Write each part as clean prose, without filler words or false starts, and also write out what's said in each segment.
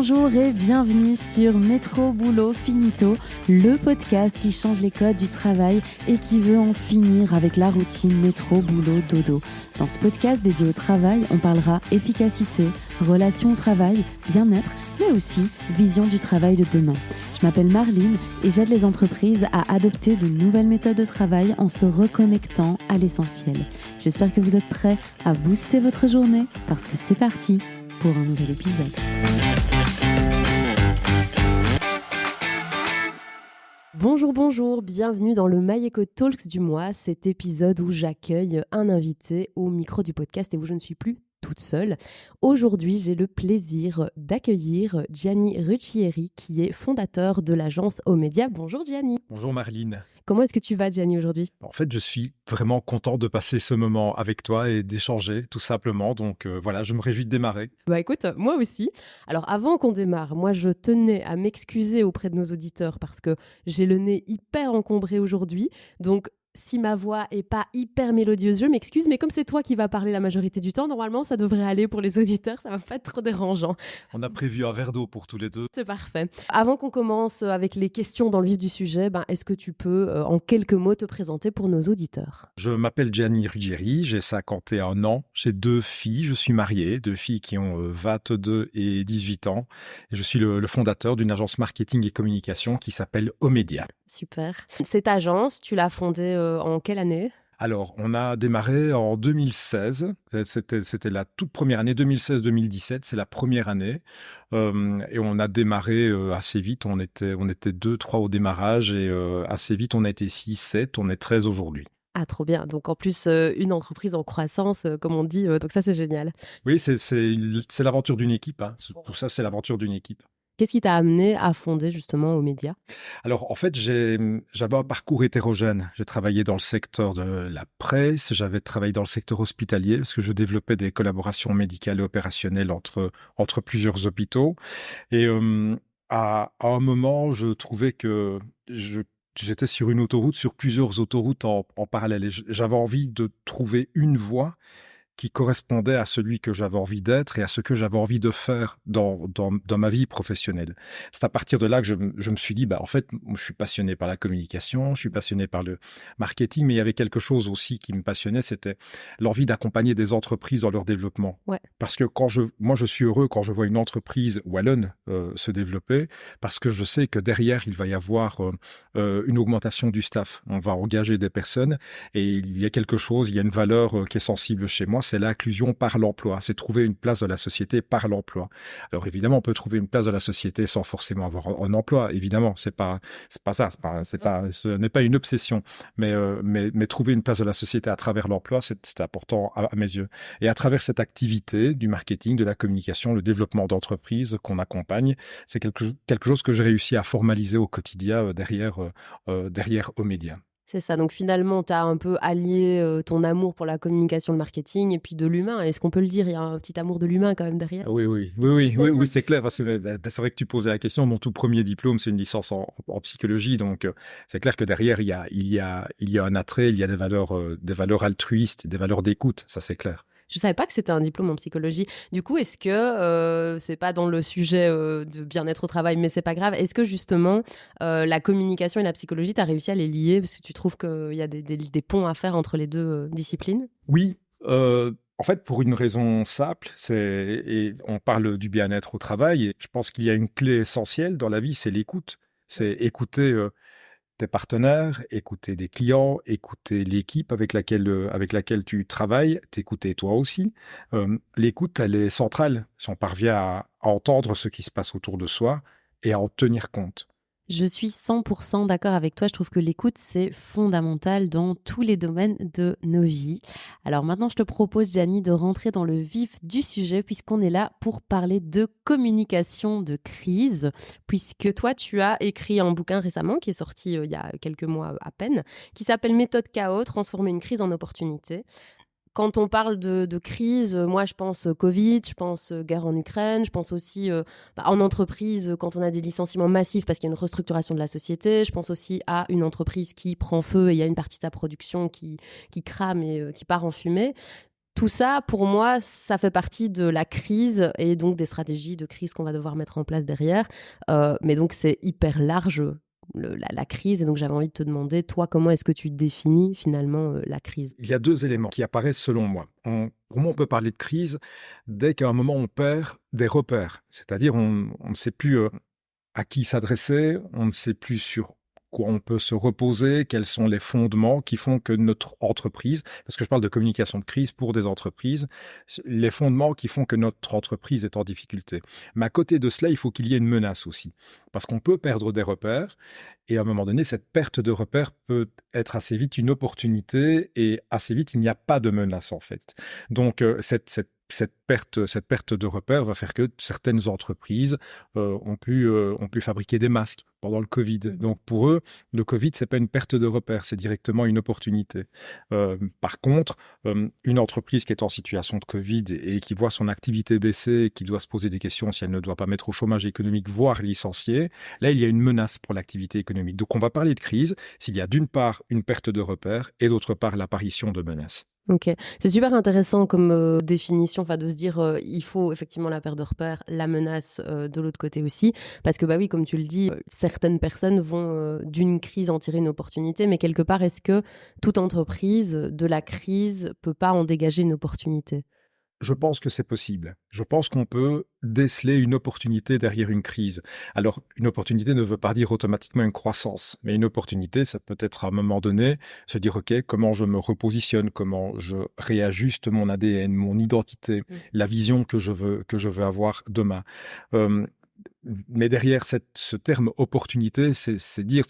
Bonjour et bienvenue sur Métro Boulot Finito, le podcast qui change les codes du travail et qui veut en finir avec la routine métro boulot dodo. Dans ce podcast dédié au travail, on parlera efficacité, relations au travail, bien-être, mais aussi vision du travail de demain. Je m'appelle Marline et j'aide les entreprises à adopter de nouvelles méthodes de travail en se reconnectant à l'essentiel. J'espère que vous êtes prêts à booster votre journée parce que c'est parti pour un nouvel épisode. Bonjour, bienvenue dans le MyEco Talks du mois, cet épisode où j'accueille un invité au micro du podcast et où je ne suis plus toute seule. Aujourd'hui, j'ai le plaisir d'accueillir Gianni Ruccieri, qui est fondateur de l'agence Omedia. Bonjour Gianni. Bonjour Marline. Comment est-ce que tu vas Gianni aujourd'hui ? En fait, je suis vraiment content de passer ce moment avec toi et d'échanger tout simplement. Donc voilà, je me réjouis de démarrer. Bah écoute, moi aussi. Alors avant qu'on démarre, moi je tenais à m'excuser auprès de nos auditeurs parce que j'ai le nez hyper encombré aujourd'hui. Donc si ma voix est pas hyper mélodieuse, je m'excuse, mais comme c'est toi qui vas parler la majorité du temps, normalement ça devrait aller pour les auditeurs, ça va pas être trop dérangeant. On a prévu un verre d'eau pour tous les deux. C'est parfait. Avant qu'on commence avec les questions dans le vif du sujet, est-ce que tu peux en quelques mots te présenter pour nos auditeurs ? Je m'appelle Gianni Ruccieri, j'ai 51 ans, j'ai 2 filles, je suis marié, 2 filles qui ont 22 et 18 ans. Et je suis le fondateur d'une agence marketing et communication qui s'appelle Omedia. Super. Cette agence, tu l'as fondée en quelle année ? Alors, on a démarré en 2016. C'était la toute première année, 2016-2017, c'est la première année. Et on a démarré assez vite. On était 2-3 au démarrage et assez vite, on a été 6-7. On est 13 aujourd'hui. Ah, trop bien. Donc, en plus, une entreprise en croissance, comme on dit. Donc, ça, c'est génial. Oui, c'est l'aventure d'une équipe. Hein. Tout ça, c'est l'aventure d'une équipe. Qu'est-ce qui t'a amené à fonder justement Omedia ? Alors, en fait, j'avais un parcours hétérogène. J'ai travaillé dans le secteur de la presse, j'avais travaillé dans le secteur hospitalier parce que je développais des collaborations médicales et opérationnelles entre plusieurs hôpitaux. Et à un moment, je trouvais que j'étais sur une autoroute, sur plusieurs autoroutes en parallèle. Et j'avais envie de trouver une voie qui correspondait à celui que j'avais envie d'être et à ce que j'avais envie de faire dans ma vie professionnelle. C'est à partir de là que je me suis dit, en fait, je suis passionné par la communication, je suis passionné par le marketing, mais il y avait quelque chose aussi qui me passionnait, c'était l'envie d'accompagner des entreprises dans leur développement. Ouais. Parce que moi, je suis heureux quand je vois une entreprise wallonne se développer, parce que je sais que derrière, il va y avoir une augmentation du staff. On va engager des personnes et il y a quelque chose, il y a une valeur qui est sensible chez moi, c'est l'inclusion par l'emploi, c'est trouver une place dans la société par l'emploi. Alors évidemment, on peut trouver une place dans la société sans forcément avoir un emploi, évidemment, c'est pas ça, ce n'est pas une obsession, mais trouver une place dans la société à travers l'emploi, c'est important à mes yeux. Et à travers cette activité du marketing, de la communication, le développement d'entreprises qu'on accompagne, c'est quelque chose que j'ai réussi à formaliser au quotidien derrière Omedia. C'est ça, donc finalement, tu as un peu allié ton amour pour la communication, le marketing et puis de l'humain. Est-ce qu'on peut le dire ? Il y a un petit amour de l'humain quand même derrière. Oui, c'est clair, parce que c'est vrai que tu posais la question. Mon tout premier diplôme, c'est une licence en psychologie, donc c'est clair que derrière, il y a un attrait, il y a des valeurs altruistes, des valeurs d'écoute, ça c'est clair. Je savais pas que c'était un diplôme en psychologie. Du coup, est-ce que, c'est pas dans le sujet de bien-être au travail, mais c'est pas grave. Est-ce que justement, la communication et la psychologie, tu as réussi à les lier parce que tu trouves qu'il y a des ponts à faire entre les deux disciplines ? Oui, en fait, pour une raison simple, et on parle du bien-être au travail, et je pense qu'il y a une clé essentielle dans la vie, c'est l'écoute. C'est écouter tes partenaires, écouter des clients, écouter l'équipe avec laquelle tu travailles, t'écouter toi aussi. L'écoute, elle est centrale si on parvient à entendre ce qui se passe autour de soi et à en tenir compte. Je suis 100% d'accord avec toi. Je trouve que l'écoute, c'est fondamental dans tous les domaines de nos vies. Alors maintenant, je te propose, Gianni, de rentrer dans le vif du sujet puisqu'on est là pour parler de communication de crise. Puisque toi, tu as écrit un bouquin récemment qui est sorti il y a quelques mois à peine, qui s'appelle Méthode Chaos, transformer une crise en opportunité. Quand on parle de crise, moi je pense Covid, je pense guerre en Ukraine, je pense aussi en entreprise quand on a des licenciements massifs parce qu'il y a une restructuration de la société, je pense aussi à une entreprise qui prend feu et il y a une partie de sa production qui crame et qui part en fumée. Tout ça, pour moi, ça fait partie de la crise et donc des stratégies de crise qu'on va devoir mettre en place derrière. Mais donc, c'est hyper large, la crise. Et donc, j'avais envie de te demander, toi, comment est-ce que tu définis finalement la crise? Il y a deux éléments qui apparaissent selon moi. Pour moi, on peut parler de crise dès qu'à un moment, on perd des repères. C'est-à-dire, on ne sait plus à qui s'adresser, on ne sait plus sur quoi on peut se reposer, quels sont les fondements qui font que notre entreprise, parce que je parle de communication de crise pour des entreprises, les fondements qui font que notre entreprise est en difficulté. Mais à côté de cela, il faut qu'il y ait une menace aussi, parce qu'on peut perdre des repères, et à un moment donné, cette perte de repères peut être assez vite une opportunité, et assez vite, il n'y a pas de menace en fait. Donc, cette perte de repères va faire que certaines entreprises ont pu fabriquer des masques pendant le Covid. Donc pour eux, le Covid, c'est pas une perte de repères, c'est directement une opportunité. Par contre, une entreprise qui est en situation de Covid et qui voit son activité baisser, qui doit se poser des questions si elle ne doit pas mettre au chômage économique, voire licencier, là, il y a une menace pour l'activité économique. Donc on va parler de crise s'il y a d'une part une perte de repères et d'autre part l'apparition de menaces. Ok, c'est super intéressant comme définition, enfin de se dire il faut effectivement la perte de repères, la menace de l'autre côté aussi, parce que bah oui, comme tu le dis, certaines personnes vont d'une crise en tirer une opportunité, mais quelque part, est-ce que toute entreprise de la crise peut pas en dégager une opportunité? Je pense que c'est possible. Je pense qu'on peut déceler une opportunité derrière une crise. Alors, une opportunité ne veut pas dire automatiquement une croissance, mais une opportunité, ça peut être à un moment donné se dire, OK, comment je me repositionne, comment je réajuste mon ADN, mon identité, la vision que je veux avoir demain. Mais derrière ce terme opportunité, c'est dire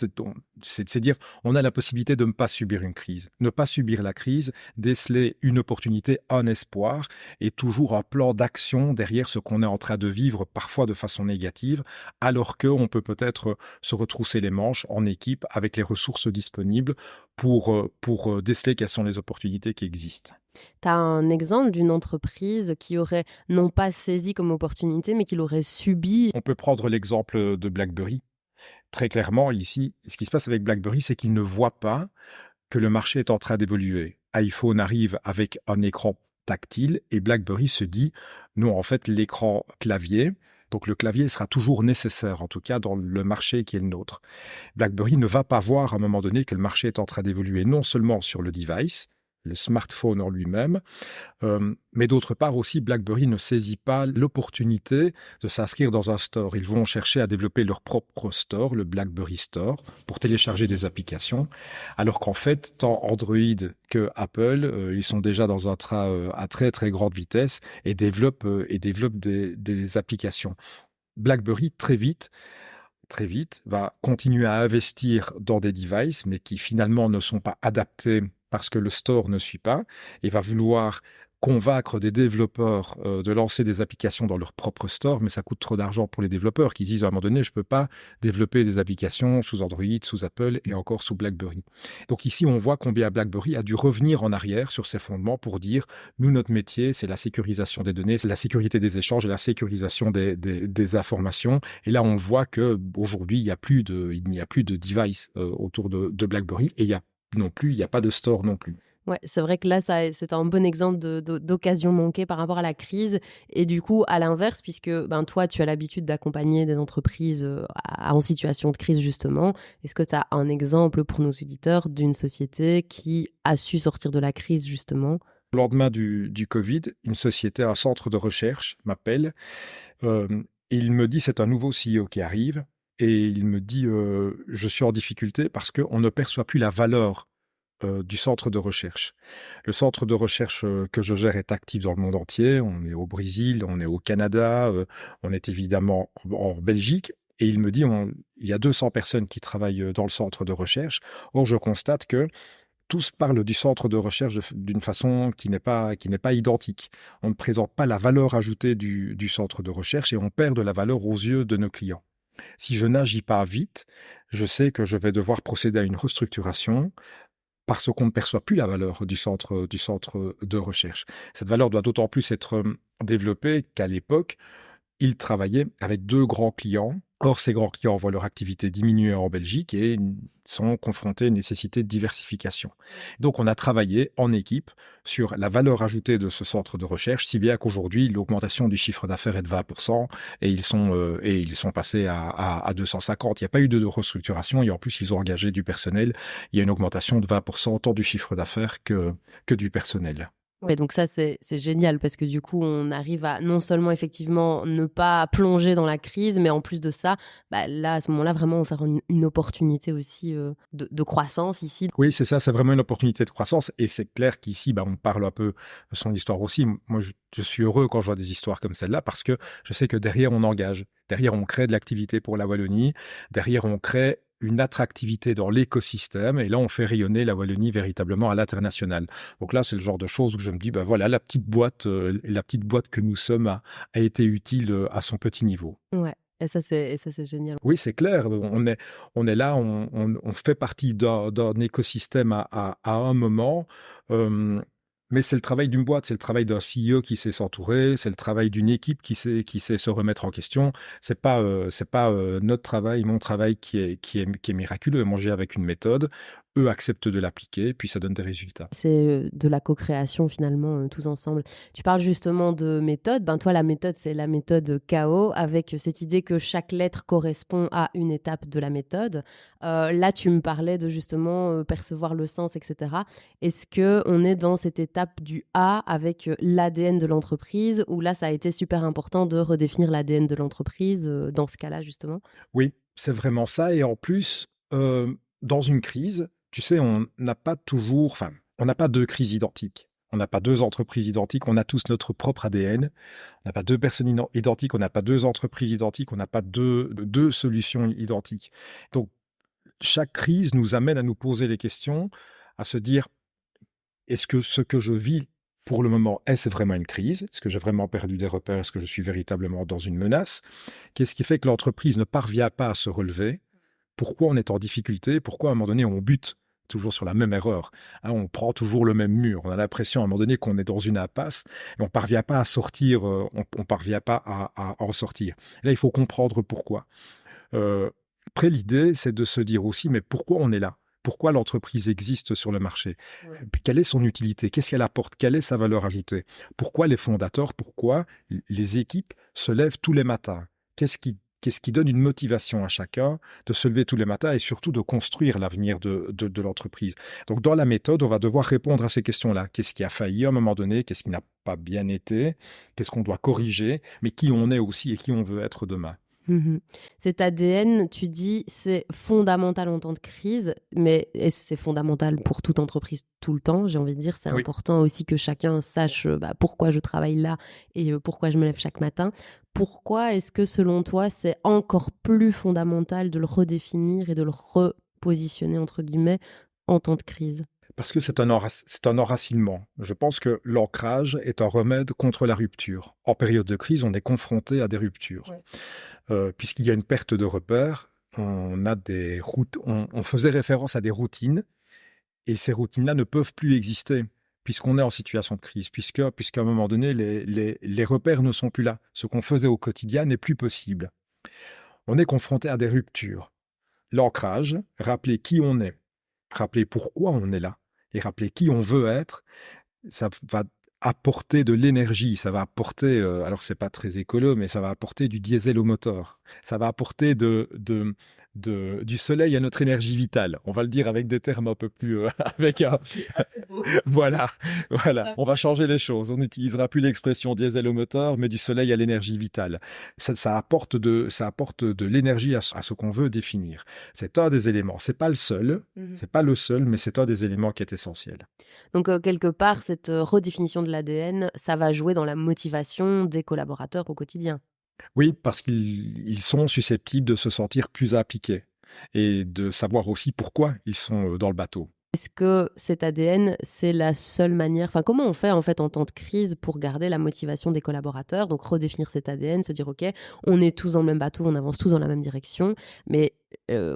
on a la possibilité de ne pas subir une crise, ne pas subir la crise, déceler une opportunité, un espoir et toujours un plan d'action derrière ce qu'on est en train de vivre, parfois de façon négative, alors qu'on peut peut-être se retrousser les manches en équipe avec les ressources disponibles pour déceler quelles sont les opportunités qui existent. Tu as un exemple d'une entreprise qui aurait non pas saisi comme opportunité, mais qui l'aurait subi? On peut prendre l'exemple de BlackBerry. Très clairement, ici, ce qui se passe avec BlackBerry, c'est qu'ils ne voient pas que le marché est en train d'évoluer. iPhone arrive avec un écran tactile et BlackBerry se dit, non, en fait, l'écran clavier, donc le clavier sera toujours nécessaire, en tout cas dans le marché qui est le nôtre. BlackBerry ne va pas voir à un moment donné que le marché est en train d'évoluer non seulement sur le device, le smartphone en lui-même, mais d'autre part aussi, BlackBerry ne saisit pas l'opportunité de s'inscrire dans un store. Ils vont chercher à développer leur propre store, le BlackBerry Store, pour télécharger des applications, alors qu'en fait, tant Android que Apple, ils sont déjà dans un train à très très grande vitesse et développent des applications. BlackBerry, très vite, va continuer à investir dans des devices, mais qui finalement ne sont pas adaptés parce que le store ne suit pas, et va vouloir convaincre des développeurs de lancer des applications dans leur propre store, mais ça coûte trop d'argent pour les développeurs qui disent à un moment donné, je ne peux pas développer des applications sous Android, sous Apple et encore sous BlackBerry. Donc ici, on voit combien BlackBerry a dû revenir en arrière sur ses fondements pour dire, nous, notre métier, c'est la sécurisation des données, c'est la sécurité des échanges et la sécurisation des informations. Et là, on voit qu'aujourd'hui, il n'y a plus de device autour de BlackBerry et il n'y a pas de store non plus. Ouais, c'est vrai que là, c'est un bon exemple d'occasion manquée par rapport à la crise. Et du coup, à l'inverse, puisque toi, tu as l'habitude d'accompagner des entreprises en situation de crise, justement, est-ce que tu as un exemple pour nos auditeurs d'une société qui a su sortir de la crise, justement? Le lendemain du Covid, une société, un centre de recherche m'appelle. Il me dit, c'est un nouveau CEO qui arrive. Et il me dit, je suis en difficulté parce qu'on ne perçoit plus la valeur du centre de recherche. Le centre de recherche que je gère est actif dans le monde entier. On est au Brésil, on est au Canada, on est évidemment en Belgique. Et il me dit, il y a 200 personnes qui travaillent dans le centre de recherche. Or, je constate que tous parlent du centre de recherche d'une façon qui n'est pas identique. On ne présente pas la valeur ajoutée du centre de recherche et on perd de la valeur aux yeux de nos clients. Si je n'agis pas vite, je sais que je vais devoir procéder à une restructuration parce qu'on ne perçoit plus la valeur du centre de recherche. Cette valeur doit d'autant plus être développée qu'à l'époque, il travaillait avec 2 grands clients Or, ces grands clients voient leur activité diminuer en Belgique et sont confrontés à une nécessité de diversification. Donc, on a travaillé en équipe sur la valeur ajoutée de ce centre de recherche, si bien qu'aujourd'hui, l'augmentation du chiffre d'affaires est de 20% et ils sont passés à 250. Il n'y a pas eu de restructuration et en plus, ils ont engagé du personnel. Il y a une augmentation de 20% tant du chiffre d'affaires que du personnel. Ouais, donc ça, c'est génial parce que du coup, on arrive à non seulement effectivement ne pas plonger dans la crise, mais en plus de ça, bah, là, à ce moment-là, vraiment en faire une opportunité aussi de croissance ici. Oui, c'est ça, c'est vraiment une opportunité de croissance. Et c'est clair qu'ici, on parle un peu de son histoire aussi. Moi, je suis heureux quand je vois des histoires comme celle-là parce que je sais que derrière, on engage. Derrière, on crée de l'activité pour la Wallonie. Derrière, on crée une attractivité dans l'écosystème. Et là, on fait rayonner la Wallonie véritablement à l'international. Donc là, c'est le genre de choses où je me dis, voilà, la petite boîte que nous sommes a été utile à son petit niveau. Ouais. Et ça, c'est génial. Oui, c'est clair. On est là, on fait partie d'un écosystème à un moment. Mais c'est le travail d'une boîte, c'est le travail d'un CEO qui sait s'entourer, c'est le travail d'une équipe qui sait se remettre en question. C'est pas notre travail, mon travail qui est miraculeux. Moi, j'ai avec une méthode. Eux acceptent de l'appliquer, puis ça donne des résultats. C'est de la co-création finalement, tous ensemble. Tu parles justement de méthode. Ben toi, la méthode, c'est la méthode KO avec cette idée que chaque lettre correspond à une étape de la méthode. Là, tu me parlais de justement percevoir le sens, etc. Est-ce qu'on est dans cette étape du A avec l'ADN de l'entreprise où là, ça a été super important de redéfinir l'ADN de l'entreprise dans ce cas-là, justement? Oui, c'est vraiment ça. Et en plus, dans une crise, tu sais, on n'a pas deux crises identiques. On n'a pas deux entreprises identiques, on a tous notre propre ADN. On n'a pas deux personnes identiques, on n'a pas deux entreprises identiques, on n'a pas deux solutions identiques. Donc, chaque crise nous amène à nous poser les questions, à se dire, est-ce que ce que je vis pour le moment, est-ce vraiment une crise? Est-ce que j'ai vraiment perdu des repères? Est-ce que je suis véritablement dans une menace? Qu'est-ce qui fait que l'entreprise ne parvient pas à se relever? Pourquoi on est en difficulté? Pourquoi à un moment donné on bute toujours sur la même erreur? On prend toujours le même mur. On a l'impression à un moment donné qu'on est dans une impasse et on ne parvient pas à sortir, on parvient pas à en sortir. Là, il faut comprendre pourquoi. Après, l'idée, c'est de se dire aussi, mais pourquoi on est là? Pourquoi l'entreprise existe sur le marché? Ouais. Puis quelle est son utilité? Qu'est-ce qu'elle apporte? Quelle est sa valeur ajoutée? Pourquoi les fondateurs, pourquoi les équipes se lèvent tous les matins? Qu'est-ce qui donne une motivation à chacun de se lever tous les matins et surtout de construire l'avenir de l'entreprise? Donc, dans la méthode, on va devoir répondre à ces questions-là. Qu'est-ce qui a failli à un moment donné? Qu'est-ce qui n'a pas bien été? Qu'est-ce qu'on doit corriger? Mais qui on est aussi et qui on veut être demain? Mmh. Cet ADN, tu dis, c'est fondamental en temps de crise, mais est-ce que c'est fondamental pour toute entreprise tout le temps? J'ai envie de dire, c'est Oui. important aussi que chacun sache pourquoi je travaille là et pourquoi je me lève chaque matin. Pourquoi est-ce que selon toi, c'est encore plus fondamental de le redéfinir et de le repositionner, entre guillemets, en temps de crise? Parce que c'est un enracinement. Je pense que l'ancrage est un remède contre la rupture. En période de crise, on est confronté à des ruptures. Ouais. Puisqu'il y a une perte de repères, on a des routes, on faisait référence à des routines, et ces routines-là ne peuvent plus exister, puisqu'on est en situation de crise, puisqu'à un moment donné, les repères ne sont plus là. Ce qu'on faisait au quotidien n'est plus possible. On est confronté à des ruptures. L'ancrage, rappeler qui on est, rappeler pourquoi on est là, et rappeler qui on veut être, ça va apporter de l'énergie, ça va apporter, alors c'est pas très écolo, mais ça va apporter du diesel au moteur. Ça va apporter du soleil à notre énergie vitale. On va le dire avec des termes un peu plus... Voilà. On va changer les choses. On n'utilisera plus l'expression diesel au moteur, mais du soleil à l'énergie vitale. Ça apporte de l'énergie à ce qu'on veut définir. C'est un des éléments. C'est pas le seul, c'est pas le seul, mais c'est un des éléments qui est essentiel. Donc, quelque part, cette redéfinition de l'ADN, ça va jouer dans la motivation des collaborateurs au quotidien. Oui, parce qu'ils sont susceptibles de se sentir plus appliqués et de savoir aussi pourquoi ils sont dans le bateau. Est-ce que cet ADN, c'est la seule manière... Enfin, comment on fait en fait en temps de crise pour garder la motivation des collaborateurs? Donc, redéfinir cet ADN, se dire, OK, on est tous dans le même bateau, on avance tous dans la même direction. Mais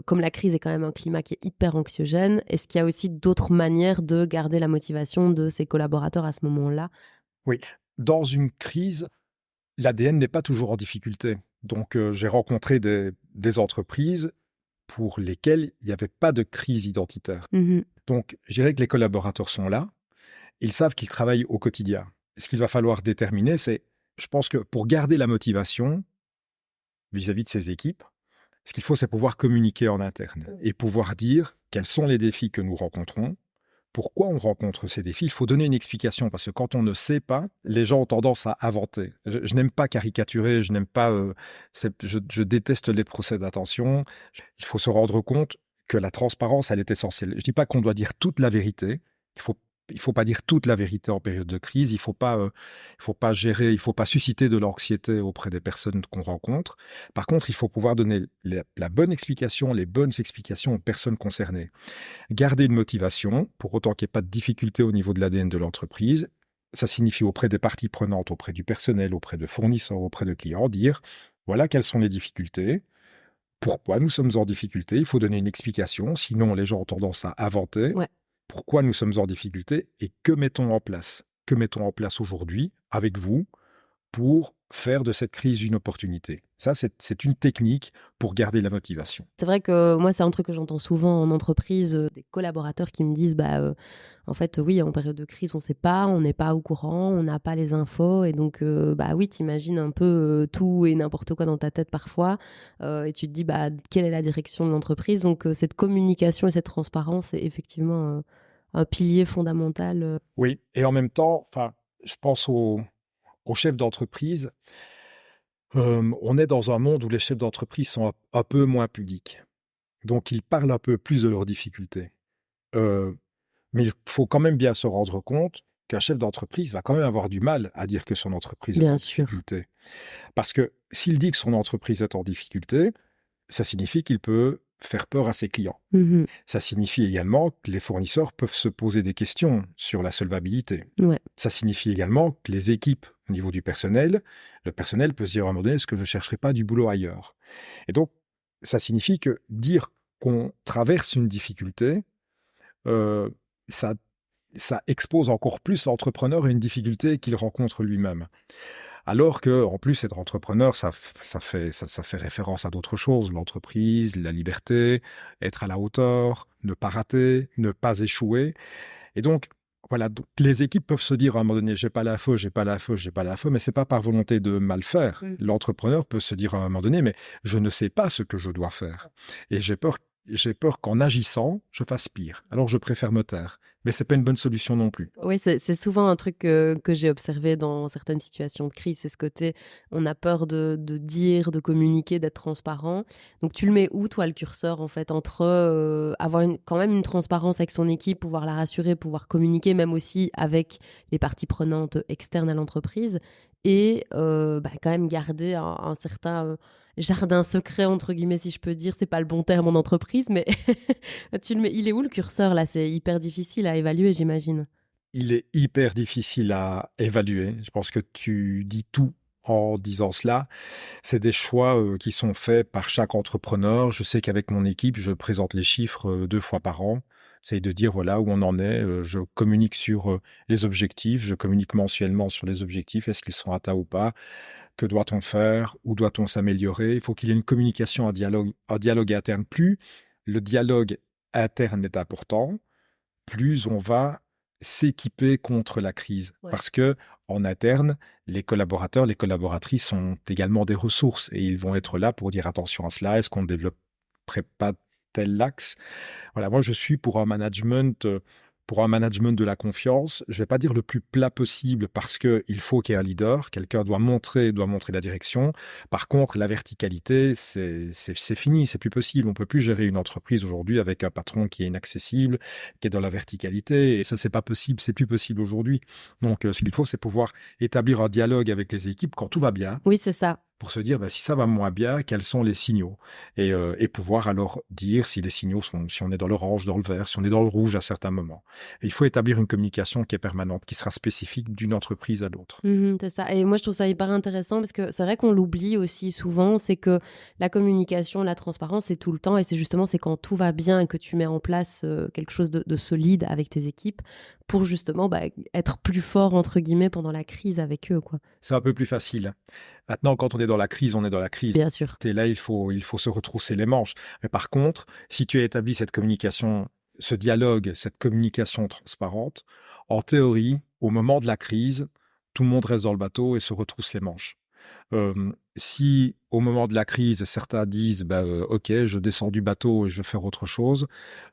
comme la crise est quand même un climat qui est hyper anxiogène, est-ce qu'il y a aussi d'autres manières de garder la motivation de ces collaborateurs à ce moment-là? Oui, dans une crise, l'ADN n'est pas toujours en difficulté. Donc, j'ai rencontré des entreprises pour lesquelles il n'y avait pas de crise identitaire. Mhm. Donc, je dirais que les collaborateurs sont là, ils savent qu'ils travaillent au quotidien. Ce qu'il va falloir déterminer, c'est, je pense que pour garder la motivation vis-à-vis de ces équipes, ce qu'il faut, c'est pouvoir communiquer en interne et pouvoir dire quels sont les défis que nous rencontrons, pourquoi on rencontre ces défis. Il faut donner une explication parce que quand on ne sait pas, les gens ont tendance à inventer. Je n'aime pas caricaturer, je n'aime pas, je déteste les procès d'attention. Il faut se rendre compte que la transparence, elle est essentielle. Je ne dis pas qu'on doit dire toute la vérité. Il faut pas dire toute la vérité en période de crise. Il faut pas gérer, il faut pas susciter de l'anxiété auprès des personnes qu'on rencontre. Par contre, il faut pouvoir donner la bonne explication, les bonnes explications aux personnes concernées. Garder une motivation, pour autant qu'il n'y ait pas de difficulté au niveau de l'ADN de l'entreprise. Ça signifie auprès des parties prenantes, auprès du personnel, auprès de fournisseurs, auprès de clients, dire voilà quelles sont les difficultés. Pourquoi nous sommes en difficulté? Il faut donner une explication, sinon les gens ont tendance à inventer. Ouais. Pourquoi nous sommes en difficulté et que mettons en place? Que mettons en place aujourd'hui avec vous pour faire de cette crise une opportunité? Ça, c'est une technique pour garder la motivation. C'est vrai que moi, c'est un truc que j'entends souvent en entreprise, des collaborateurs qui me disent, en fait, oui, en période de crise, on ne sait pas, on n'est pas au courant, on n'a pas les infos. Et donc, oui, t'imagines un peu tout et n'importe quoi dans ta tête parfois. Et tu te dis, quelle est la direction de l'entreprise? Donc, cette communication et cette transparence est effectivement un pilier fondamental. Oui, et en même temps, je pense aux chefs d'entreprise. On est dans un monde où les chefs d'entreprise sont un peu moins pudiques. Donc, ils parlent un peu plus de leurs difficultés. Euh, mais il faut quand même bien se rendre compte qu'un chef d'entreprise va quand même avoir du mal à dire que son entreprise est en Bien sûr. difficulté. Parce que s'il dit que son entreprise est en difficulté, ça signifie qu'il peut faire peur à ses clients. Mhm. Ça signifie également que les fournisseurs peuvent se poser des questions sur la solvabilité. Ouais. Ça signifie également que les équipes, au niveau du personnel, le personnel peut se dire à un moment donné, est-ce que je ne chercherai pas du boulot ailleurs? Et donc, ça signifie que dire qu'on traverse une difficulté, euh, ça, ça expose encore plus l'entrepreneur à une difficulté qu'il rencontre lui-même. Alors que, en plus, être entrepreneur, ça fait référence à d'autres choses. L'entreprise, la liberté, être à la hauteur, ne pas rater, ne pas échouer. Et donc, voilà, donc, les équipes peuvent se dire à un moment donné, j'ai pas l'info, mais c'est pas par volonté de mal faire. L'entrepreneur peut se dire à un moment donné, mais je ne sais pas ce que je dois faire. Et j'ai peur qu'en agissant, je fasse pire. Alors je préfère me taire. Mais c'est pas une bonne solution non plus. Oui, c'est souvent un truc que j'ai observé dans certaines situations de crise. C'est ce côté, on a peur de dire, de communiquer, d'être transparent. Donc, tu le mets où, toi, le curseur, en fait, entre avoir quand même une transparence avec son équipe, pouvoir la rassurer, pouvoir communiquer, même aussi avec les parties prenantes externes à l'entreprise, et quand même garder un certain jardin secret, entre guillemets, si je peux dire. C'est pas le bon terme en entreprise, mais tu le mets. Il est où le curseur, là? C'est hyper difficile à évaluer, j'imagine. Il est hyper difficile à évaluer. Je pense que tu dis tout en disant cela. C'est des choix qui sont faits par chaque entrepreneur. Je sais qu'avec mon équipe, je présente les chiffres 2 fois par an. J'essaie de dire voilà où on en est. Je communique sur les objectifs. Je communique mensuellement sur les objectifs. Est-ce qu'ils sont atteints ou pas? Que doit-on faire? Où doit-on s'améliorer? Il faut qu'il y ait une communication, un dialogue interne. Plus le dialogue interne est important, plus on va s'équiper contre la crise. Ouais. Parce que en interne, les collaborateurs, les collaboratrices sont également des ressources et ils vont être là pour dire attention à cela. Est-ce qu'on ne développerait pas tel axe? Voilà, moi je suis pour un management de la confiance. Je ne vais pas dire le plus plat possible parce que il faut qu'il y ait un leader. Quelqu'un doit montrer la direction. Par contre, la verticalité, c'est fini, c'est plus possible. On peut plus gérer une entreprise aujourd'hui avec un patron qui est inaccessible, qui est dans la verticalité. Et ça, c'est pas possible, c'est plus possible aujourd'hui. Donc, ce qu'il faut, c'est pouvoir établir un dialogue avec les équipes quand tout va bien. Oui, c'est ça. Pour se dire, si ça va moins bien, quels sont les signaux? Et pouvoir alors dire si les signaux sont, si on est dans l'orange, dans le vert, si on est dans le rouge à certains moments. Et il faut établir une communication qui est permanente, qui sera spécifique d'une entreprise à l'autre. C'est ça. Et moi, je trouve ça hyper intéressant parce que c'est vrai qu'on l'oublie aussi souvent, c'est que la communication, la transparence, c'est tout le temps. Et c'est quand tout va bien et que tu mets en place quelque chose de solide avec tes équipes pour justement être plus fort, entre guillemets, pendant la crise avec eux, quoi. C'est un peu plus facile. Maintenant, quand on est dans la crise, on est dans la crise. Bien sûr. Et là, il faut se retrousser les manches. Mais par contre, si tu as établi cette communication, ce dialogue, cette communication transparente, en théorie, au moment de la crise, tout le monde reste dans le bateau et se retrousse les manches. Si au moment de la crise, certains disent ok, je descends du bateau et je vais faire autre chose,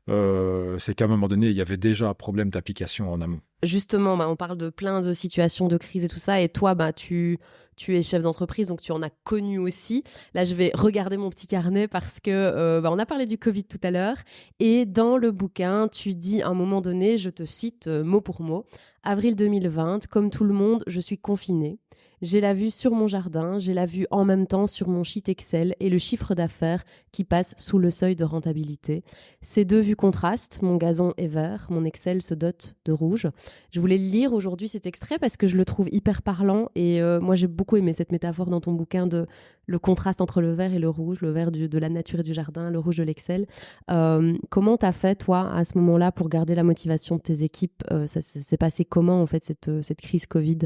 c'est qu'à un moment donné, il y avait déjà un problème d'application en amont. Justement, on parle de plein de situations de crise et tout ça, et toi, tu es chef d'entreprise, donc tu en as connu aussi. Là, je vais regarder mon petit carnet parce que on a parlé du Covid tout à l'heure, et dans le bouquin, tu dis à un moment donné, je te cite mot pour mot, avril 2020, comme tout le monde, je suis confinée. J'ai la vue sur mon jardin, j'ai la vue en même temps sur mon sheet Excel et le chiffre d'affaires qui passe sous le seuil de rentabilité. Ces deux vues contrastent, mon gazon est vert, mon Excel se dote de rouge. Je voulais lire aujourd'hui cet extrait parce que je le trouve hyper parlant et moi j'ai beaucoup aimé cette métaphore dans ton bouquin de le contraste entre le vert et le rouge, le vert de la nature et du jardin, le rouge de l'Excel. Comment t'as fait toi à ce moment-là pour garder la motivation de tes équipes? Ça s'est passé comment en fait cette crise Covid?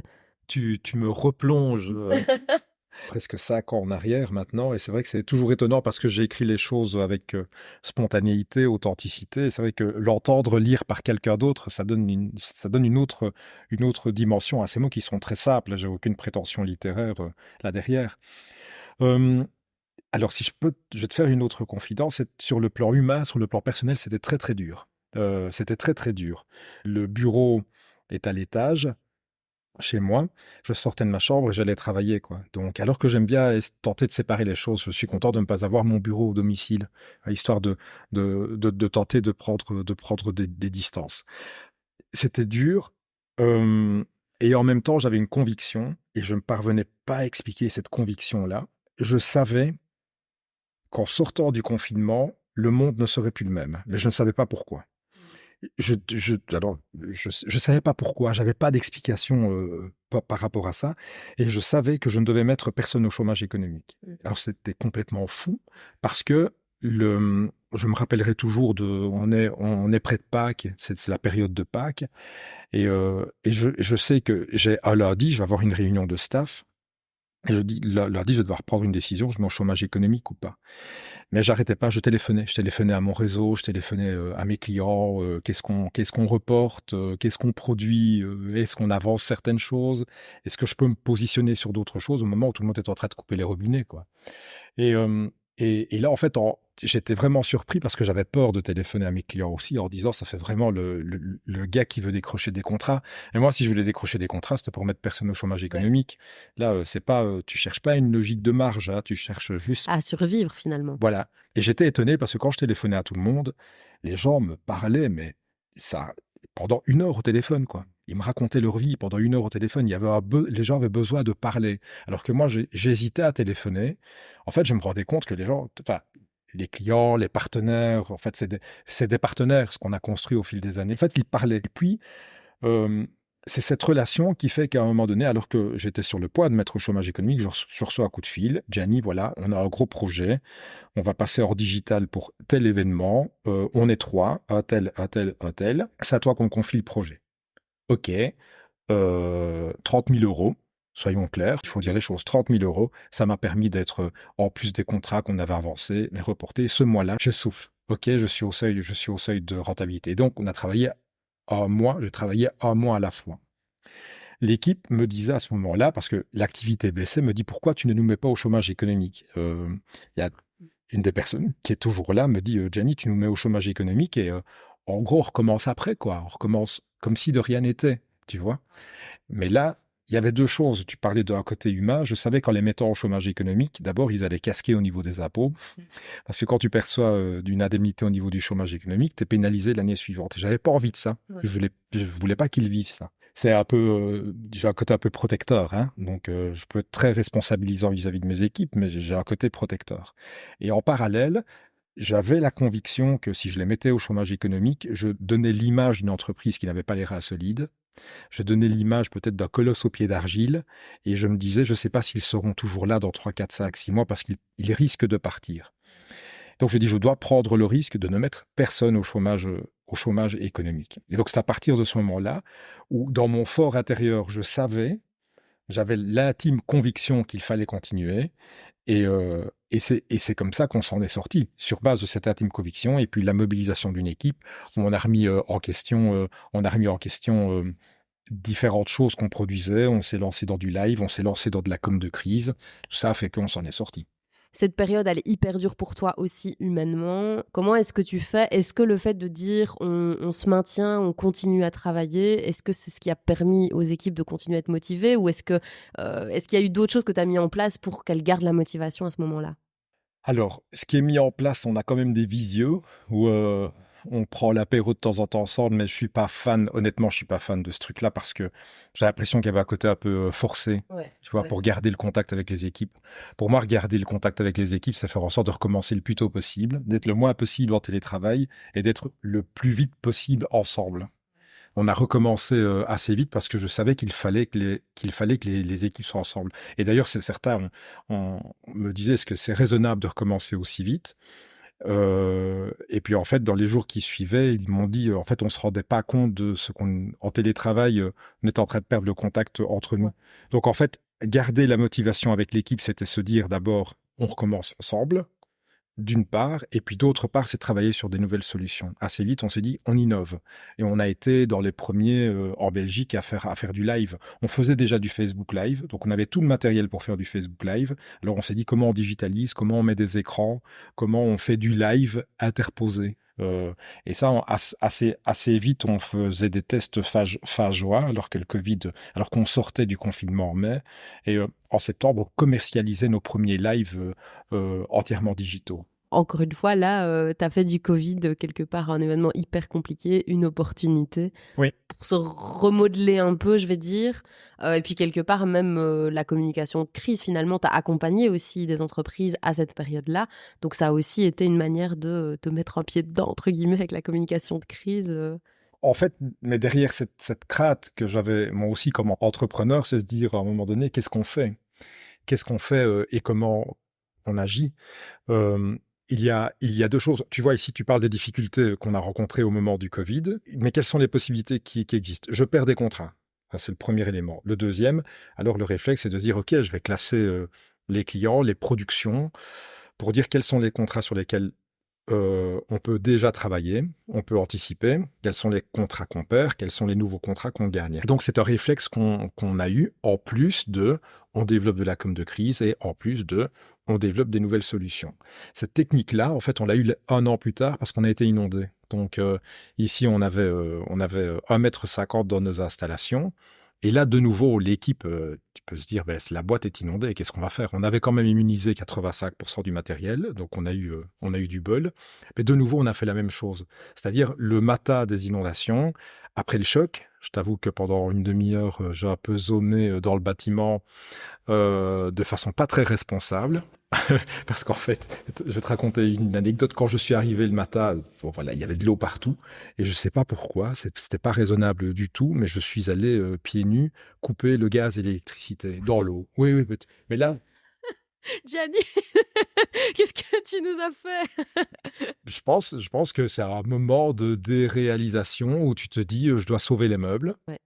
Tu me replonges presque 5 ans en arrière maintenant, et c'est vrai que c'est toujours étonnant parce que j'ai écrit les choses avec spontanéité, authenticité. Et c'est vrai que l'entendre lire par quelqu'un d'autre, ça donne une autre dimension à ces mots qui sont très simples. J'ai aucune prétention littéraire là derrière. Alors si je vais te faire une autre confidence. Sur le plan humain, sur le plan personnel, c'était très très dur. C'était très très dur. Le bureau est à l'étage. Chez moi, je sortais de ma chambre et j'allais travailler, quoi. Donc, alors que j'aime bien tenter de séparer les choses, je suis content de ne pas avoir mon bureau au domicile, histoire de tenter de prendre des distances. C'était dur, et en même temps, j'avais une conviction et je ne parvenais pas à expliquer cette conviction-là. Je savais qu'en sortant du confinement, le monde ne serait plus le même, mais je ne savais pas pourquoi. Alors, je savais pas pourquoi, j'avais pas d'explication par rapport à ça, et je savais que je ne devais mettre personne au chômage économique. Alors c'était complètement fou parce que je me rappellerai toujours on est près de Pâques, c'est la période de Pâques, et je sais que un lundi, je vais avoir une réunion de staff. Et je dis, lundi, je vais devoir prendre une décision, je mets au chômage économique ou pas. Mais j'arrêtais pas, je téléphonais à mon réseau, je téléphonais à mes clients, qu'est-ce qu'on reporte, qu'est-ce qu'on produit, est-ce qu'on avance certaines choses, est-ce que je peux me positionner sur d'autres choses au moment où tout le monde est en train de couper les robinets, quoi. Et, et là, en fait, j'étais vraiment surpris parce que j'avais peur de téléphoner à mes clients aussi en disant, ça fait vraiment le gars qui veut décrocher des contrats. Et moi, si je voulais décrocher des contrats, c'était pour mettre personne au chômage économique. Ouais. Là, c'est pas, tu cherches pas une logique de marge, hein, tu cherches juste à survivre finalement. Voilà. Et j'étais étonné parce que quand je téléphonais à tout le monde, les gens me parlaient, mais ça, pendant 1 heure au téléphone, quoi. Ils me racontaient leur vie pendant 1 heure au téléphone. Les gens avaient besoin de parler. Alors que moi, j'hésitais à téléphoner. En fait, je me rendais compte que les clients, les partenaires, en fait, c'est des partenaires, ce qu'on a construit au fil des années. En fait, ils parlaient. Et puis, c'est cette relation qui fait qu'à un moment donné, alors que j'étais sur le point de mettre au chômage économique, je reçois un coup de fil. Gianni, voilà, on a un gros projet. On va passer hors digital pour tel événement. On est 3, un tel. C'est à toi qu'on confie le projet. OK. 30 000 euros. Soyons clairs, il faut dire les choses. 30 000 euros, ça m'a permis d'être, en plus des contrats qu'on avait avancés, mais reportés. Ce mois-là, je souffle. OK, je suis au seuil de rentabilité. Donc, on a travaillé je travaillais 1 mois à la fois. L'équipe me disait à ce moment-là, parce que l'activité baissait, me dit, pourquoi tu ne nous mets pas au chômage économique? Il y a une des personnes qui est toujours là, me dit, Gianni, tu nous mets au chômage économique et en gros, on recommence après, quoi. On recommence comme si de rien n'était, tu vois. Mais là, il y avait 2 choses. Tu parlais d'un côté humain. Je savais qu'en les mettant au chômage économique, d'abord, ils allaient casquer au niveau des impôts. Parce que quand tu perçois d'une indemnité au niveau du chômage économique, tu es pénalisé l'année suivante. Et j'avais pas envie de ça. Ouais. Je voulais pas qu'ils vivent ça. C'est un peu, j'ai un côté un peu protecteur, hein. Donc je peux être très responsabilisant vis-à-vis de mes équipes, mais j'ai un côté protecteur. Et en parallèle, j'avais la conviction que si je les mettais au chômage économique, je donnais l'image d'une entreprise qui n'avait pas les reins solides. Je donnais l'image peut-être d'un colosse au pied d'argile, et je me disais, je ne sais pas s'ils seront toujours là dans 3, 4, 5, 6 mois parce qu'ils risquent de partir. Donc je dis, je dois prendre le risque de ne mettre personne au chômage économique. Et donc c'est à partir de ce moment-là où, dans mon fort intérieur, je savais J'avais l'intime conviction qu'il fallait continuer. Et c'est comme ça qu'on s'en est sorti, sur base de cette intime conviction et puis la mobilisation d'une équipe où on a remis en question différentes choses qu'on produisait. On s'est lancé dans du live, on s'est lancé dans de la com de crise. Tout ça a fait qu'on s'en est sorti. Cette période, elle est hyper dure pour toi aussi humainement. Comment est-ce que tu fais? Est-ce que le fait de dire on se maintient, on continue à travailler, est-ce que c'est ce qui a permis aux équipes de continuer à être motivées ou est-ce qu'il y a eu d'autres choses que tu as mis en place pour qu'elles gardent la motivation à ce moment-là? Alors, ce qui est mis en place, on a quand même des visios où on prend l'apéro de temps en temps ensemble, mais je suis pas fan, honnêtement, je suis pas fan de ce truc-là parce que j'ai l'impression qu'il y avait un côté un peu forcé, Ouais, tu vois, ouais. pour garder le contact avec les équipes. Pour moi, garder le contact avec les équipes, c'est faire en sorte de recommencer le plus tôt possible, d'être le moins possible en télétravail et d'être le plus vite possible ensemble. On a recommencé assez vite parce que je savais qu'il fallait que les équipes soient ensemble. Et d'ailleurs, c'est certain, on me disait, est-ce que c'est raisonnable de recommencer aussi vite? Et puis en fait, dans les jours qui suivaient, ils m'ont dit, en fait, on se rendait pas compte de ce qu'on, en télétravail, on était en train de perdre le contact entre nous. Ouais. Donc en fait, garder la motivation avec l'équipe, c'était se dire d'abord, on recommence ensemble d'une part, et puis d'autre part, c'est travailler sur des nouvelles solutions. Assez vite, on s'est dit, on innove. Et on a été dans les premiers en Belgique à faire du live. On faisait déjà du Facebook Live, donc on avait tout le matériel pour faire du Facebook Live. Alors on s'est dit comment on digitalise, comment on met des écrans, comment on fait du live interposé. Et ça, assez vite, on faisait des tests fin juin, alors qu'on sortait du confinement en mai. Et en septembre, on commercialisait nos premiers lives entièrement digitaux. Encore une fois, là, tu as fait du Covid, quelque part, un événement hyper compliqué, une opportunité Oui. pour se remodeler un peu, je vais dire. Et puis, quelque part, même la communication de crise, finalement, tu as accompagné aussi des entreprises à cette période-là. Donc, ça a aussi été une manière de te mettre un pied dedans, entre guillemets, avec la communication de crise. En fait, mais derrière cette crainte que j'avais moi aussi comme entrepreneur, c'est se dire à un moment donné, qu'est-ce qu'on fait? Qu'est-ce qu'on fait et comment on agit? Euh, il y a deux choses. Tu vois, ici, tu parles des difficultés qu'on a rencontrées au moment du Covid, mais quelles sont les possibilités qui existent? Je perds des contrats. Ça, c'est le premier élément. Le deuxième, alors le réflexe, c'est de se dire, OK, je vais classer les clients, les productions, pour dire quels sont les contrats sur lesquels on peut déjà travailler, on peut anticiper quels sont les contrats qu'on perd, quels sont les nouveaux contrats qu'on gagne. Et donc, c'est un réflexe qu'on a eu, en plus de, on développe de la com de crise et en plus de, on développe des nouvelles solutions. Cette technique-là, en fait, on l'a eu un an plus tard parce qu'on a été inondé. Donc, ici, on avait 1,50 m dans nos installations. Et là, de nouveau, l'équipe, tu peux se dire, ben, la boîte est inondée, qu'est-ce qu'on va faire? On avait quand même immunisé 85% du matériel, donc on a eu du bol. Mais de nouveau, on a fait la même chose. C'est-à-dire, le matin des inondations, après le choc, je t'avoue que pendant une demi-heure, j'ai un peu zoné dans le bâtiment de façon pas très responsable. Parce qu'en fait, je vais te raconter une anecdote. Quand je suis arrivé le matin, bon, voilà, il y avait de l'eau partout. Et je sais pas pourquoi, c'était pas raisonnable du tout, mais je suis allé pieds nus couper le gaz et l'électricité dans l'eau. Oui, oui, mais là, Gianni, qu'est-ce que tu nous as fait? je pense que c'est un moment de déréalisation où tu te dis, je dois sauver les meubles. Ouais.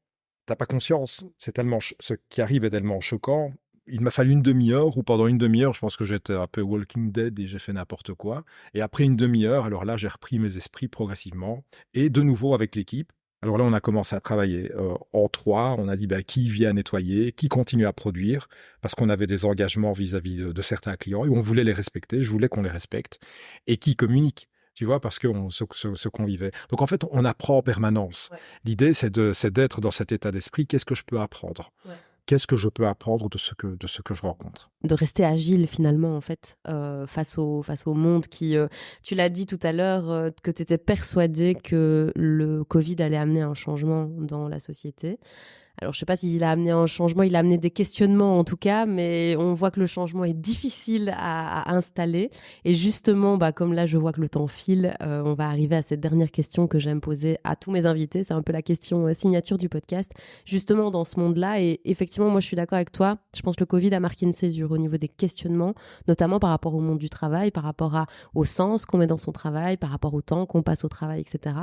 T'as pas conscience. C'est tellement, ce qui arrive est tellement choquant. Il m'a fallu une demi-heure, ou pendant une demi-heure, je pense que j'étais un peu Walking Dead et j'ai fait n'importe quoi. Et après une demi-heure, alors là, j'ai repris mes esprits progressivement. Et de nouveau avec l'équipe. Alors là, on a commencé à travailler en trois. On a dit qui vient nettoyer, qui continue à produire, parce qu'on avait des engagements vis-à-vis de certains clients et on voulait les respecter. Je voulais qu'on les respecte. Et qui communique. Tu vois, parce que ce qu'on vivait. Donc en fait, on apprend en permanence. Ouais. L'idée, c'est d'être dans cet état d'esprit. Qu'est-ce que je peux apprendre? Ouais. Qu'est-ce que je peux apprendre de ce que je rencontre? De rester agile finalement en fait face au monde qui tu l'as dit tout à l'heure que tu étais persuadé que le Covid allait amener un changement dans la société. Alors je sais pas s'il a amené un changement, il a amené des questionnements en tout cas, mais on voit que le changement est difficile à installer. Et justement, comme là je vois que le temps file, on va arriver à cette dernière question que j'aime poser à tous mes invités. C'est un peu la question signature du podcast. Justement dans ce monde-là, et effectivement moi je suis d'accord avec toi, je pense que le Covid a marqué une césure au niveau des questionnements, notamment par rapport au monde du travail, par rapport au sens qu'on met dans son travail, par rapport au temps qu'on passe au travail, etc.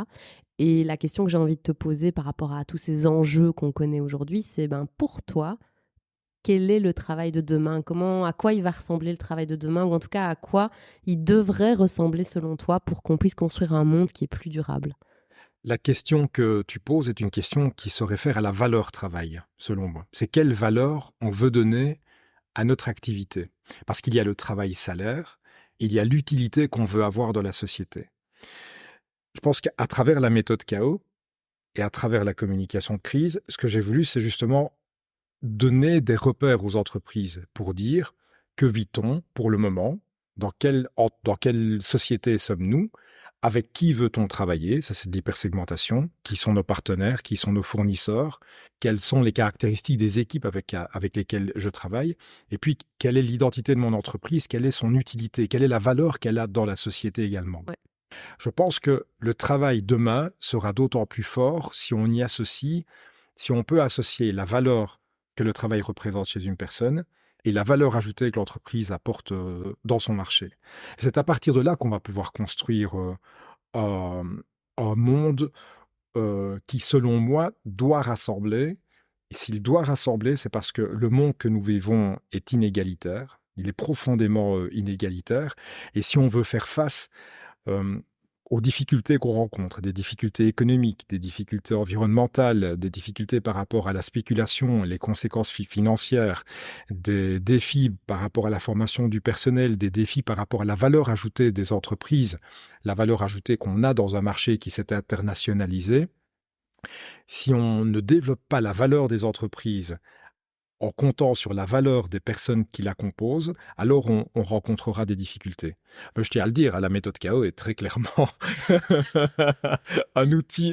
Et la question que j'ai envie de te poser par rapport à tous ces enjeux qu'on connaît aujourd'hui, c'est pour toi, quel est le travail de demain, à quoi il va ressembler le travail de demain, ou en tout cas à quoi il devrait ressembler selon toi pour qu'on puisse construire un monde qui est plus durable. La question que tu poses est une question qui se réfère à la valeur travail, selon moi. C'est quelle valeur on veut donner à notre activité. Parce qu'il y a le travail salaire, il y a l'utilité qu'on veut avoir dans la société. Je pense qu'à travers la méthode KO et à travers la communication de crise, ce que j'ai voulu, c'est justement donner des repères aux entreprises pour dire que vit-on pour le moment, dans quelle société sommes-nous, avec qui veut-on travailler, ça c'est de l'hypersegmentation, qui sont nos partenaires, qui sont nos fournisseurs, quelles sont les caractéristiques des équipes avec lesquelles je travaille, et puis quelle est l'identité de mon entreprise, quelle est son utilité, quelle est la valeur qu'elle a dans la société également. Ouais. Je pense que le travail demain sera d'autant plus fort si on y associe, si on peut associer la valeur que le travail représente chez une personne et la valeur ajoutée que l'entreprise apporte dans son marché. C'est à partir de là qu'on va pouvoir construire un monde qui, selon moi, doit rassembler. Et s'il doit rassembler, c'est parce que le monde que nous vivons est inégalitaire. Il est profondément inégalitaire. Et si on veut faire face aux difficultés qu'on rencontre, des difficultés économiques, des difficultés environnementales, des difficultés par rapport à la spéculation, les conséquences financières, des défis par rapport à la formation du personnel, des défis par rapport à la valeur ajoutée des entreprises, la valeur ajoutée qu'on a dans un marché qui s'est internationalisé. Si on ne développe pas la valeur des entreprises en comptant sur la valeur des personnes qui la composent, alors on rencontrera des difficultés. Je tiens à le dire, la méthode KO est très clairement un outil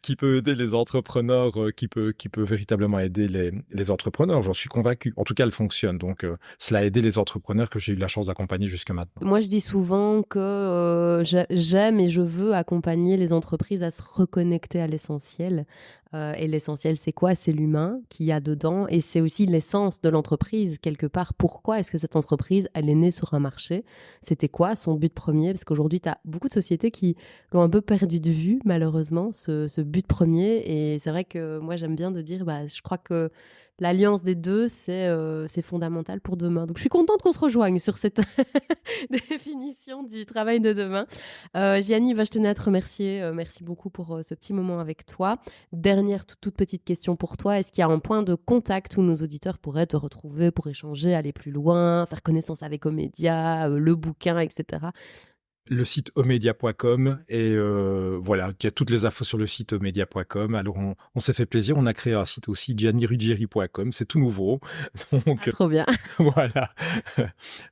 qui peut aider les entrepreneurs, qui peut véritablement aider les entrepreneurs, j'en suis convaincu. En tout cas, elle fonctionne. Donc, cela a aidé les entrepreneurs que j'ai eu la chance d'accompagner jusque maintenant. Moi, je dis souvent que j'aime et je veux accompagner les entreprises à se reconnecter à l'essentiel. Et l'essentiel, c'est quoi? C'est l'humain qu'il y a dedans. Et c'est aussi l'essence de l'entreprise, quelque part. Pourquoi est-ce que cette entreprise, elle est née sur un marché? C'était quoi son but premier? Parce qu'aujourd'hui, tu as beaucoup de sociétés qui l'ont un peu perdu de vue, malheureusement, ce but premier. Et c'est vrai que moi, j'aime bien de dire, je crois que l'alliance des deux, c'est fondamental pour demain. Donc, je suis contente qu'on se rejoigne sur cette définition du travail de demain. Gianni, je tenais à te remercier. Merci beaucoup pour ce petit moment avec toi. Dernière toute petite question pour toi. Est-ce qu'il y a un point de contact où nos auditeurs pourraient te retrouver pour échanger, aller plus loin, faire connaissance avec Omedia, le bouquin, etc. Le site omedia.com et voilà, il y a toutes les infos sur le site omedia.com. Alors on s'est fait plaisir, on a créé un site aussi, gianniruggieri.com, c'est tout nouveau. Donc trop bien. Voilà.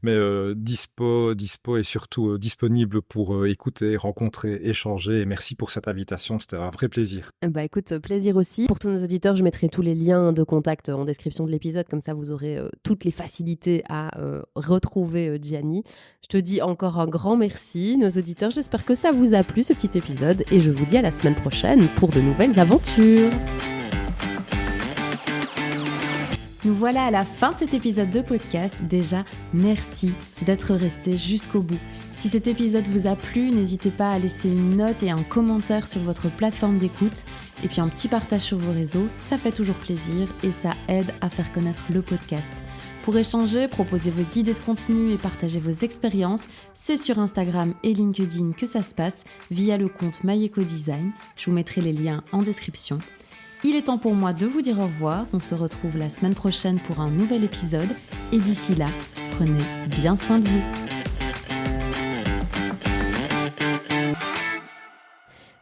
Mais dispo et surtout disponible pour écouter, rencontrer, échanger. Et merci pour cette invitation, c'était un vrai plaisir. Écoute, plaisir aussi. Pour tous nos auditeurs, je mettrai tous les liens de contact en description de l'épisode, comme ça vous aurez toutes les facilités à retrouver Gianni. Je te dis encore un grand merci. Nos auditeurs, j'espère que ça vous a plu ce petit épisode et je vous dis à la semaine prochaine pour de nouvelles aventures. Nous voilà à la fin de cet épisode de podcast. Déjà, merci d'être resté jusqu'au bout. Si cet épisode vous a plu, n'hésitez pas à laisser une note et un commentaire sur votre plateforme d'écoute. Et puis un petit partage sur vos réseaux, ça fait toujours plaisir et ça aide à faire connaître le podcast. Pour échanger, proposer vos idées de contenu et partager vos expériences, c'est sur Instagram et LinkedIn que ça se passe via le compte MyEcoDesign. Je vous mettrai les liens en description. Il est temps pour moi de vous dire au revoir. On se retrouve la semaine prochaine pour un nouvel épisode. Et d'ici là, prenez bien soin de vous.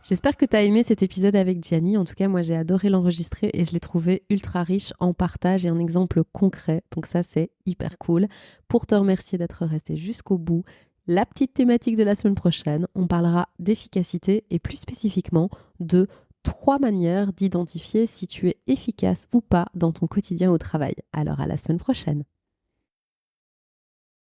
J'espère que tu as aimé cet épisode avec Gianni. En tout cas, moi, j'ai adoré l'enregistrer et je l'ai trouvé ultra riche en partage et en exemples concrets. Donc ça, c'est hyper cool. Pour te remercier d'être resté jusqu'au bout, la petite thématique de la semaine prochaine, on parlera d'efficacité et plus spécifiquement de 3 manières d'identifier si tu es efficace ou pas dans ton quotidien au travail. Alors à la semaine prochaine.